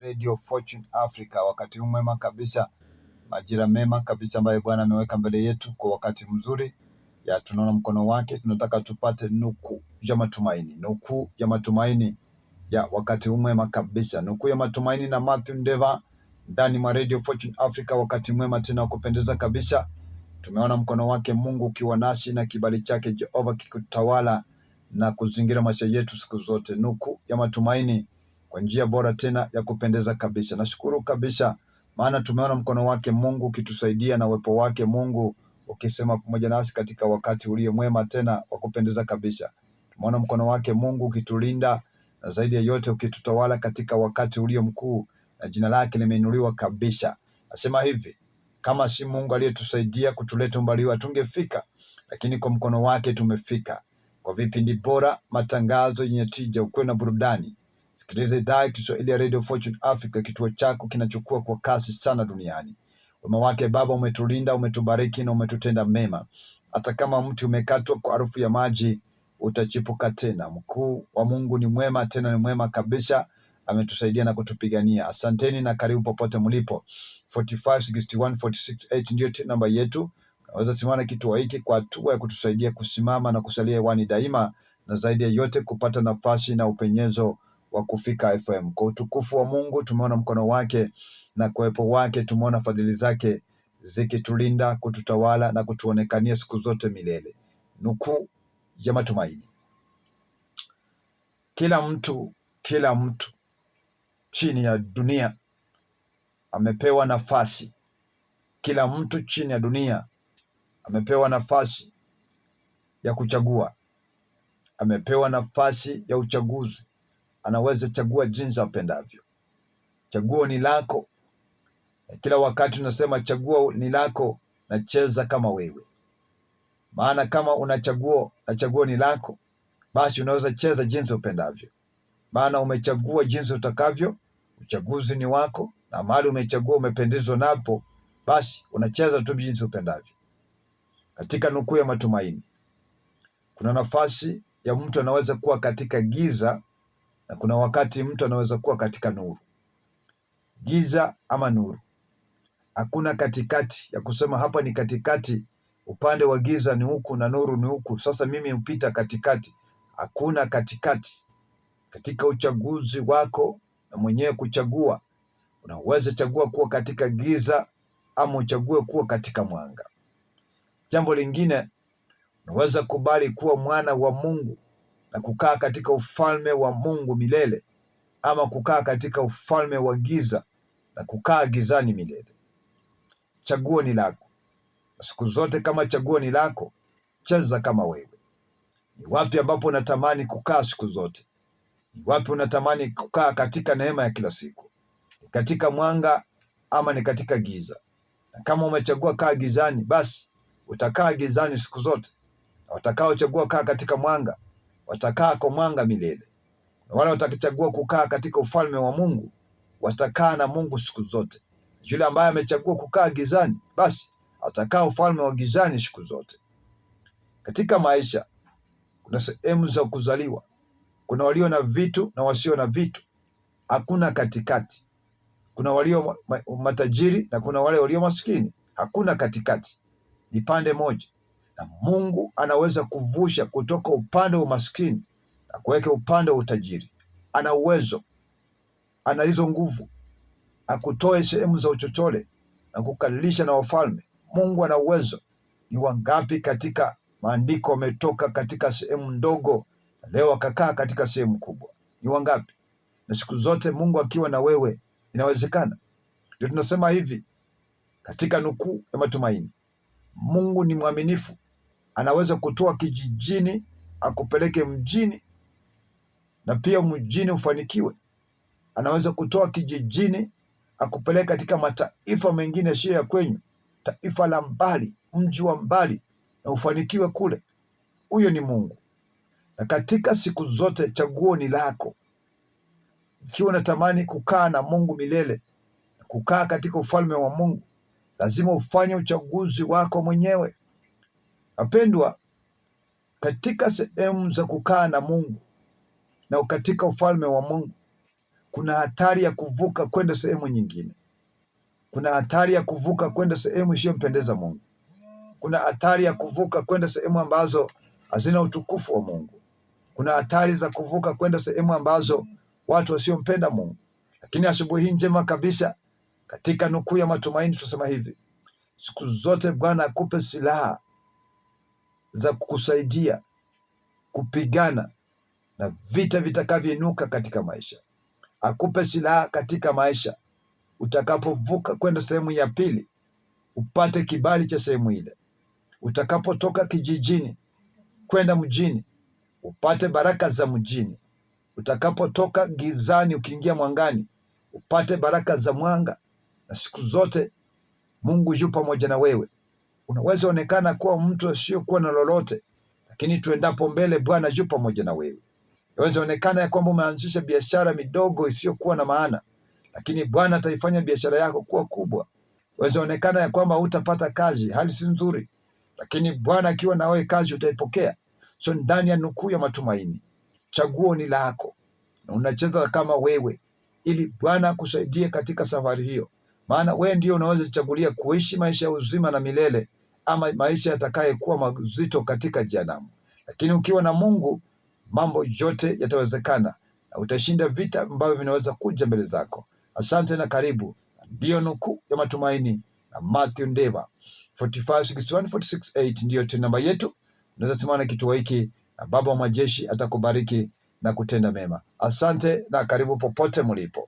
Radio Fortune Africa, wakati mwema kabisa, majira mema kabisa ambayo Bwana ameweka mbele yetu kwa wakati mzuri. Tunaona mkono wake, tunataka tupate nukuu ya matumaini ya wakati mwema kabisa, nukuu ya matumaini na Matthew Ndeva ndani mwa Radio Fortune Africa. Wakati mwema tena kupendeza kabisa, tumeona mkono wake Mungu ukiwa nasi na kibali chake Jehova kikutawala na kuzingira maisha yetu siku zote. Nukuu ya matumaini kwa njia bora tena ya kupendeza kabisa. Nashukuru kabisa, maana tumeona mkono wake Mungu ukitusaidia na uwepo wake Mungu ukisema pamoja nasi katika wakati ulio mwema tena wa kupendeza kabisa. Tumeona mkono wake Mungu ukitulinda na zaidi ya yote ukitutawala katika wakati ulio mkuu, na jina lake limeinuliwa kabisa. Nasema hivi, kama si Mungu aliyetusaidia kutuleta umbali huu hatungefika, lakini kwa mkono wake tumefika. Kwa vipindi bora, matangazo yenye tija, ukweli na burudani, sikiliza idhaa ya Kiswahili ya Radio Fortune Africa, kituo chako kinachukua kwa kasi sana duniani. Wema wake Baba umetulinda, umetubariki na umetutenda mema. Hata kama mti umekatwa kwa harufu ya maji, utachipuka tena. Mkuu wa Mungu ni mwema, tena ni mwema kabisa. Ametusaidia na kutupigania. Asanteni na karibu popote mlipo. 4561468 ndio namba yetu. Unaweza simama kituo hiki kwa hatua ya kutusaidia kusimama na kusalia hewani daima, na zaidi ya yote kupata nafasi na upenyezo wa kufika FM. Kwa utukufu wa Mungu tumeona mkono wake, na kuwepo wake tumeona fadhili zake zikitulinda, kututawala na kutuonekania siku zote milele. Nukuu ya matumaini. Kila mtu chini ya dunia amepewa nafasi. Kila mtu chini ya dunia amepewa nafasi ya kuchagua. Amepewa nafasi ya uchaguzi. Anaweza chagua jinsi apendavyo. Chaguo ni lako. Kila wakati tunasema chaguo ni lako, na cheza kama wewe. Maana kama unachagua na chaguo ni lako, basi unaweza cheza jinsi upendavyo. Maana umechagua jinsi utakavyo, uchaguzi ni wako, na mahali umechagua umependezwa napo, basi unacheza tu jinsi upendavyo. Katika nukuu ya matumaini, kuna nafasi ya mtu anaweza kuwa katika giza, na kuna wakati mtu anaweza kuwa katika nuru. Giza ama nuru. Hakuna katikati ya kusema hapa ni katikati, upande wa giza ni huku na nuru ni huku, sasa mimi upita katikati. Hakuna katikati. Katika uchaguzi wako na mwenyewe kuchagua, unaweza chagua kuwa katika giza ama uchague kuwa katika mwanga. Jambo lingine, unaweza kubali kuwa mwana wa Mungu na kukaa katika ufalme wa Mungu milele, ama kukaa katika ufalme wa giza na kukaa gizani milele. Chaguo ni lako. Siku zote kama chaguo ni lako, cheza kama wewe. Ni wapi ambapo unatamani kukaa siku zote? Ni wapi unatamani kukaa katika neema ya kila siku? Ni katika mwanga ama ni katika giza? Na kama umechagua kaa gizani, basi utakaa gizani siku zote. Na watakaochagua kaa katika mwanga, watakaa kwa mwanga milele. Na wale watachagua kukaa katika ufalme wa Mungu, watakaa na Mungu siku zote. Yule ambaye amechagua kukaa gizani, basi atakaa ufalme wa gizani siku zote. Katika maisha kuna sehemu za kuzaliwa. Kuna walio na vitu na wasio na vitu. Hakuna katikati. Kuna walio matajiri na kuna wale walio maskini. Hakuna katikati. Ni pande moja. Na Mungu anaweza kuvusha kutoka upande wa maskini na kuweka upande wa utajiri. Ana uwezo. Ana hizo nguvu. Akutoe sehemu za uchochole na kukalisha na wafalme. Mungu ana uwezo. Ni wangapi katika maandiko wametoka katika sehemu ndogo, leo akakaa katika sehemu kubwa? Ni wangapi? Na siku zote Mungu akiwa na wewe inawezekana. Ndio tunasema hivi katika nukuu ya matumaini, Mungu ni mwaminifu. Anaweza kutoa kijijini akupeleke mjini, na pia mjini ufanikiwe. Anaweza kutoa kijijini akupeleke katika mataifa mengine sio ya kwenyu, taifa la mbali, mji wa mbali, na ufanikiwe kule. Huyo ni Mungu. Na katika siku zote chaguo ni lako. Ikiwa unatamani kukaa na Mungu milele, kukaa katika ufalme wa Mungu, lazima ufanye uchaguzi wako mwenyewe. Wapendwa, katika sehemu za kukaa na Mungu na katika ufalme wa Mungu, kuna hatari ya kuvuka kwenda sehemu nyingine. Kuna hatari ya kuvuka kwenda sehemu isiyompendeza Mungu. Kuna hatari ya kuvuka kwenda sehemu ambazo hazina utukufu wa Mungu. Kuna hatari za kuvuka kwenda sehemu ambazo watu wasiompenda Mungu. Lakini asubuhi hii njema kabisa, katika nukuu ya matumaini tunasema hivi: siku zote Bwana akupe silaha za kukusaidia kupigana na vita vitakavyoinuka katika maisha. Akupe silaha katika maisha, utakapovuka kwenda sehemu ya pili upate kibali cha sehemu ile. Utakapotoka kijijini kwenda mjini upate baraka za mjini. Utakapotoka gizani ukiingia mwangani upate baraka za mwanga. Na siku zote Mungu yu pamoja na wewe. Unaweza onekana kuwa mtu asiyokuwa na lolote, lakini tuendapo mbele Bwana yu pamoja na wewe. Unaweza onekana ya kwamba umeanzisha biashara midogo isiyokuwa na maana, lakini Bwana ataifanya biashara yako kuwa kubwa. Unaweza onekana ya kwamba hutapata kazi, hali si nzuri, lakini Bwana akiwa na wewe kazi utaipokea. So ndani ya nukuu ya matumaini, chaguo ni lako na unacheza kama wewe, ili Bwana akusaidie katika safari hiyo, maana wewe ndio unaweza kuchagulia kuishi maisha ya uzima na milele ama maisha yatakayekuwa mazito katika jehanamu. Lakini ukiwa na Mungu mambo yote yatawezekana na utashinda vita ambavyo vinaweza kuja mbele zako. Asante na karibu. Ndiyo nukuu ya matumaini na Matthew Ndeva. 4561468 ndiyo namba yetu. Unaweza simama na kituo hiki na Baba wa majeshi atakubariki na kutenda mema. Asante na karibu popote mlipo.